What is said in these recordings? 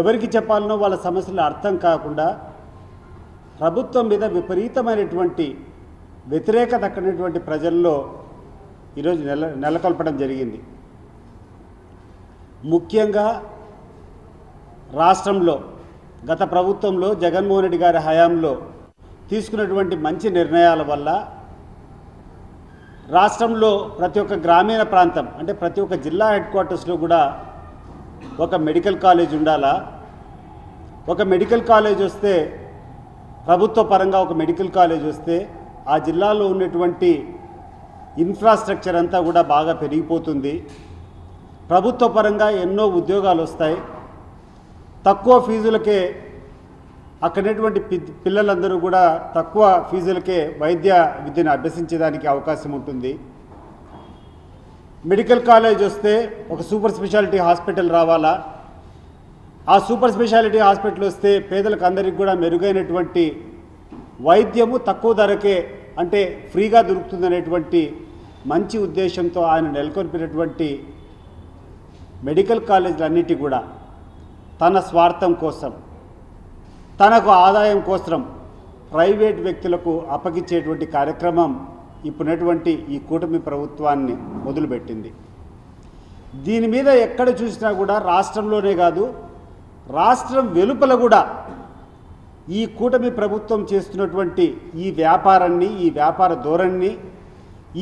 ఎవరికి చెప్పాలనో వాళ్ళ సమస్యలు అర్థం కాకుండా ప్రభుత్వం మీద విపరీతమైనటువంటి వ్యతిరేకత అక్కడటువంటి ప్రజల్లో ఈరోజు నెలకొల్పడం జరిగింది. ముఖ్యంగా రాష్ట్రంలో గత ప్రభుత్వంలో జగన్మోహన్ రెడ్డి గారి హయాంలో తీసుకున్నటువంటి మంచి నిర్ణయాల వల్ల రాష్ట్రంలో ప్రతి ఒక్క గ్రామీణ ప్రాంతం అంటే ప్రతి ఒక్క జిల్లా హెడ్ క్వార్టర్స్లో కూడా ఒక మెడికల్ కాలేజ్ ఉండాలా, ఒక మెడికల్ కాలేజ్ వస్తే ప్రభుత్వ పరంగా ఒక మెడికల్ కాలేజ్ వస్తే ఆ జిల్లాలో ఉన్నటువంటి ఇన్ఫ్రాస్ట్రక్చర్ అంతా కూడా బాగా పెరిగిపోతుంది, ప్రభుత్వ పరంగా ఎన్నో ఉద్యోగాలు వస్తాయి, తక్కువ ఫీజులకే అక్కడటువంటి పిల్లలందరూ కూడా తక్కువ ఫీజులకే వైద్య విద్యను అభ్యసించేదానికి అవకాశం ఉంటుంది. మెడికల్ కాలేజ్ వస్తే ఒక సూపర్ స్పెషాలిటీ హాస్పిటల్ రావాలా, ఆ సూపర్ స్పెషాలిటీ హాస్పిటల్ వస్తే పేదలకు అందరికీ కూడా మెరుగైనటువంటి వైద్యము తక్కువ ధరకే అంటే ఫ్రీగా దొరుకుతుందనేటువంటి మంచి ఉద్దేశంతో ఆయన నెలకొల్పినటువంటి మెడికల్ కాలేజీలన్నిటి కూడా తన స్వార్థం కోసం తనకు ఆదాయం కోసం ప్రైవేట్ వ్యక్తులకు అప్పగించేటువంటి కార్యక్రమం ఇప్పుడున్నటువంటి ఈ కూటమి ప్రభుత్వాన్ని మొదలుపెట్టింది. దీని మీద ఎక్కడ చూసినా కూడా రాష్ట్రంలోనే కాదు రాష్ట్రం వెలుపల కూడా ఈ కూటమి ప్రభుత్వం చేస్తున్నటువంటి ఈ వ్యాపారాన్ని, ఈ వ్యాపార ధోరణిని,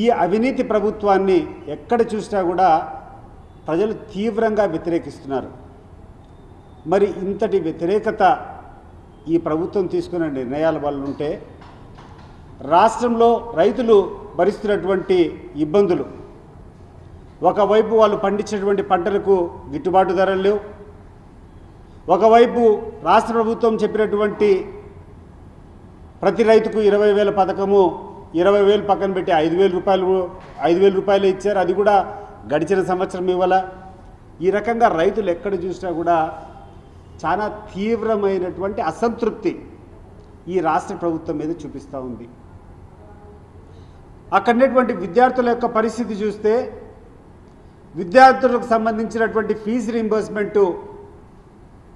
ఈ అవినీతి ప్రభుత్వాన్ని ఎక్కడ చూసినా కూడా ప్రజలు తీవ్రంగా వ్యతిరేకిస్తున్నారు. మరి ఇంతటి వ్యతిరేకత ఈ ప్రభుత్వం తీసుకున్న నిర్ణయాల వల్ల ఉంటే రాష్ట్రంలో రైతులు భరిస్తున్నటువంటి ఇబ్బందులు, ఒకవైపు వాళ్ళు పండించినటువంటి పంటలకు గిట్టుబాటు ధరలు లేవు, ఒకవైపు రాష్ట్ర ప్రభుత్వం చెప్పినటువంటి ప్రతి రైతుకు 20,000 పథకము 20,000 పక్కన పెట్టి 5,000 రూపాయలు ఇచ్చారు, అది కూడా గడిచిన సంవత్సరం ఇవ్వాల. ఈ రకంగా రైతులు ఎక్కడ చూసినా కూడా చాలా తీవ్రమైనటువంటి అసంతృప్తి ఈ రాష్ట్ర ప్రభుత్వం మీద చూపిస్తూ ఉంది. అక్కడనేటువంటి విద్యార్థుల యొక్క పరిస్థితి చూస్తే విద్యార్థులకు సంబంధించినటువంటి ఫీజు రీయింబర్స్మెంటు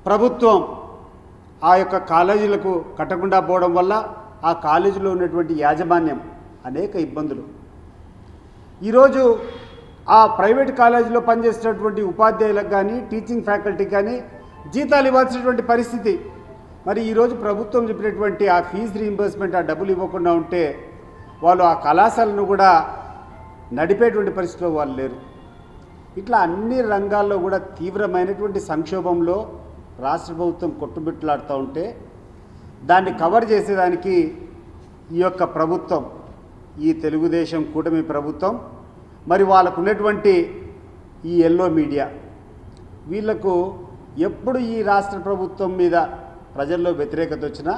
ప్రభుత్వం ఆ యొక్క కాలేజీలకు కట్టకుండా పోవడం వల్ల ఆ కాలేజీలో ఉన్నటువంటి యాజమాన్యం అనేక ఇబ్బందులు. ఈరోజు ఆ ప్రైవేట్ కాలేజీలో పనిచేస్తున్నటువంటి ఉపాధ్యాయులకు కానీ టీచింగ్ ఫ్యాకల్టీకి కానీ జీతాలు ఇవ్వాల్సినటువంటి పరిస్థితి. మరి ఈరోజు ప్రభుత్వం చెప్పినటువంటి ఆ ఫీజు రీయింబర్స్మెంట్, ఆ డబ్బులు ఇవ్వకుండా ఉంటే వాళ్ళు ఆ కళాశాలను కూడా నడిపేటువంటి పరిస్థితిలో వాళ్ళు లేరు. ఇట్లా అన్ని రంగాల్లో కూడా తీవ్రమైనటువంటి సంక్షోభంలో రాష్ట్ర ప్రభుత్వం కొట్టుబిట్టలాడుతూ ఉంటే దాన్ని కవర్ చేసేదానికి ఈ యొక్క ప్రభుత్వం, ఈ తెలుగుదేశం కూటమి ప్రభుత్వం, మరి వాళ్ళకు ఉన్నటువంటి ఈ ఎల్లో మీడియా, వీళ్లకు ఎప్పుడు ఈ రాష్ట్ర ప్రభుత్వం మీద ప్రజల్లో వ్యతిరేకత వచ్చినా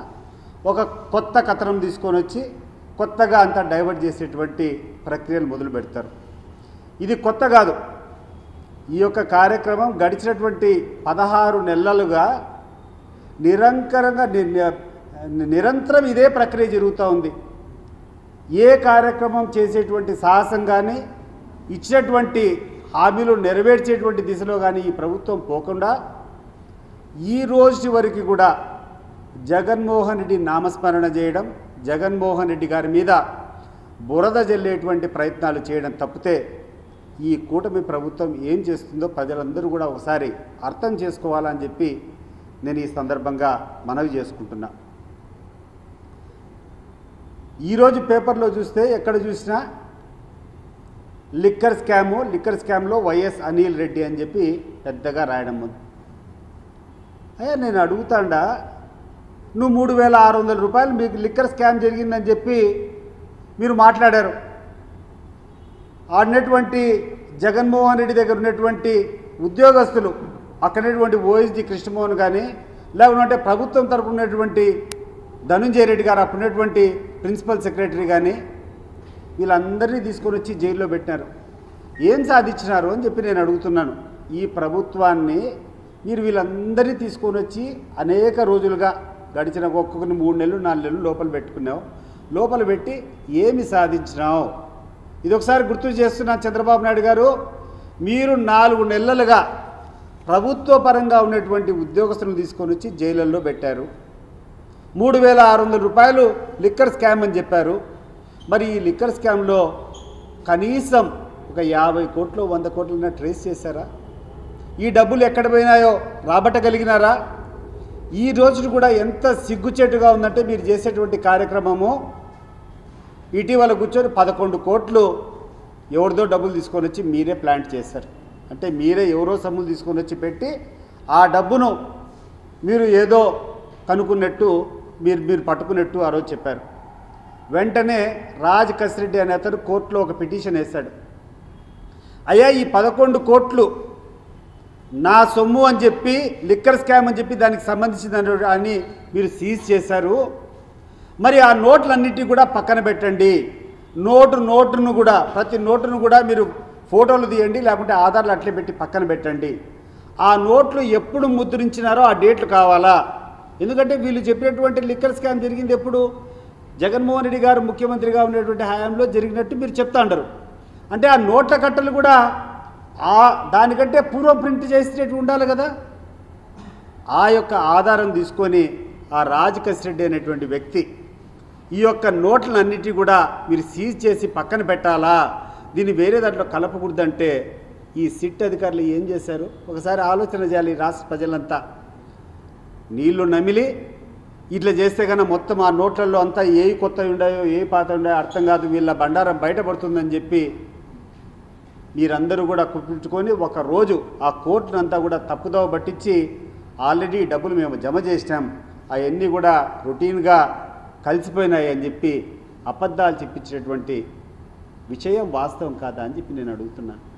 ఒక కొత్త కథనం తీసుకొని వచ్చి కొత్తగా అంతా డైవర్ట్ చేసేటువంటి ప్రక్రియలు మొదలు పెడతారు. ఇది కొత్త కాదు. ఈ యొక్క కార్యక్రమం గడిచినటువంటి 16 నెలలుగా నిరంతరం ఇదే ప్రక్రియ జరుగుతూ ఉంది. ఏ కార్యక్రమం చేసేటువంటి సాహసం కానీ ఇచ్చినటువంటి హామీలు నెరవేర్చేటువంటి దిశలో కానీ ఈ ప్రభుత్వం పోకుండా ఈ రోజు వరకు కూడా జగన్మోహన్ రెడ్డి నామస్మరణ చేయడం, జగన్మోహన్ రెడ్డి గారి మీద బురద జల్లేటువంటి ప్రయత్నాలు చేయడం తప్పితే ఈ కూటమి ప్రభుత్వం ఏం చేస్తుందో ప్రజలందరూ కూడా ఒకసారి అర్థం చేసుకోవాలని చెప్పి నేను ఈ సందర్భంగా మనవి చేసుకుంటున్నా. ఈరోజు పేపర్లో చూస్తే ఎక్కడ చూసినా లిక్కర్ స్కామ్లో వైఎస్ అనిల్ రెడ్డి అని చెప్పి పెద్దగా రాయడం ఉంది. అయ్యా నేను అడుగుతాండా, నువ్వు 3,600 రూపాయలు మీకు లిక్కర్ స్కామ్ జరిగిందని చెప్పి మీరు మాట్లాడారు. ఆడినటువంటి జగన్మోహన్ రెడ్డి దగ్గర ఉన్నటువంటి ఉద్యోగస్తులు, అక్కడటువంటి ఓఎస్డి కృష్ణమోహన్ కానీ లేకుంటే ప్రభుత్వం తరపున ఉన్నటువంటి ధనుంజయ రెడ్డి గారు అప్పుడున్నటువంటి ప్రిన్సిపల్ సెక్రటరీ కానీ వీళ్ళందరినీ తీసుకొని వచ్చి జైల్లో పెట్టినారు. ఏం సాధించినారు అని చెప్పి నేను అడుగుతున్నాను. ఈ ప్రభుత్వాన్ని మీరు వీళ్ళందరినీ తీసుకొని వచ్చి అనేక రోజులుగా గడిచిన ఒక్కొక్కరిని 3 నెలలు 4 నెలలు లోపల పెట్టుకున్నావు. లోపల పెట్టి ఏమి సాధించినావు? ఇది ఒకసారి గుర్తు చేస్తున్నా. చంద్రబాబు నాయుడు గారు, మీరు 4 నెలలుగా ప్రభుత్వ పరంగా ఉన్నటువంటి ఉద్యోగస్తులను తీసుకొని వచ్చి జైళ్ళల్లో పెట్టారు. 3,600 రూపాయలు లిక్కర్ స్కామ్ అని చెప్పారు. మరి ఈ లిక్కర్ స్కామ్లో కనీసం ఒక 50 కోట్లు 100 కోట్లైనా ట్రేస్ చేశారా? ఈ డబ్బులు ఎక్కడ పోయినాయో రాబట్టగలిగినారా? ఈ రోజు కూడా ఎంత సిగ్గుచేటుగా ఉందంటే మీరు చేసేటువంటి కార్యక్రమము, ఇటీవల కూర్చొని 11 కోట్లు ఎవరిదో డబ్బులు తీసుకొని వచ్చి మీరే ప్లాంట్ చేశారు. అంటే మీరే ఎవరో సొమ్ములు తీసుకొని వచ్చి పెట్టి ఆ డబ్బును మీరు ఏదో కనుక్కున్నట్టు మీరు పట్టుకున్నట్టు ఆ రోజు చెప్పారు. వెంటనే రాజ్ కసిరెడ్డి అనే అతను కోర్టులో ఒక పిటిషన్ వేశాడు. అయ్యా, ఈ 11 కోట్లు నా సొమ్ము అని చెప్పి లిక్కర్ స్కామ్ అని చెప్పి దానికి సంబంధించిన అని మీరు సీజ్ చేశారు. మరి ఆ నోట్లన్నిటి కూడా పక్కన పెట్టండి. నోటును కూడా ప్రతి నోటును కూడా మీరు ఫోటోలు తీయండి, లేకుంటే ఆధార్లు అట్లే పెట్టి పక్కన పెట్టండి. ఆ నోట్లు ఎప్పుడు ముద్రించినారో ఆ డేట్లు కావాలా? ఎందుకంటే వీళ్ళు చెప్పినటువంటి లిక్కర్ స్కామ్ జరిగింది ఎప్పుడు? జగన్మోహన్ రెడ్డి గారు ముఖ్యమంత్రిగా ఉన్నటువంటి హయాంలో జరిగినట్టు మీరు చెప్తా ఉంటారు. అంటే ఆ నోట్ల కట్టలు కూడా దానికంటే పూర్వం ప్రింట్ చేసేటట్టు ఉండాలి కదా. ఆ యొక్క ఆధారం తీసుకొని ఆ రాజ్ కసిరెడ్డి అనేటువంటి వ్యక్తి ఈ యొక్క నోట్లన్నిటి కూడా మీరు సీజ్ చేసి పక్కన పెట్టాలా, దీన్ని వేరే దాంట్లో కలపకూడదంటే ఈ సిట్ అధికారులు ఏం చేశారు? ఒకసారి ఆలోచన చేయాలి రాష్ట్ర ప్రజలంతా. నీళ్లు నమిలి ఇట్లా చేస్తే కన్నా మొత్తం ఆ నోట్లలో అంతా ఏ కొత్తవి ఉన్నాయో ఏ పాత ఉన్నాయో అర్థం కాదు, వీళ్ళ బండారం బయటపడుతుందని చెప్పి మీరందరూ కూడా కుప్పించుకొని ఒకరోజు ఆ కోర్టునంతా కూడా తప్పుదోవ పట్టించి ఆల్రెడీ డబ్బులు మేము జమ చేసినాం, అవన్నీ కూడా రొటీన్గా కలిసిపోయినాయి అని చెప్పి అబద్ధాలు చెప్పించేటువంటి విషయం వాస్తవం కాదా అని చెప్పి నేను అడుగుతున్నాను.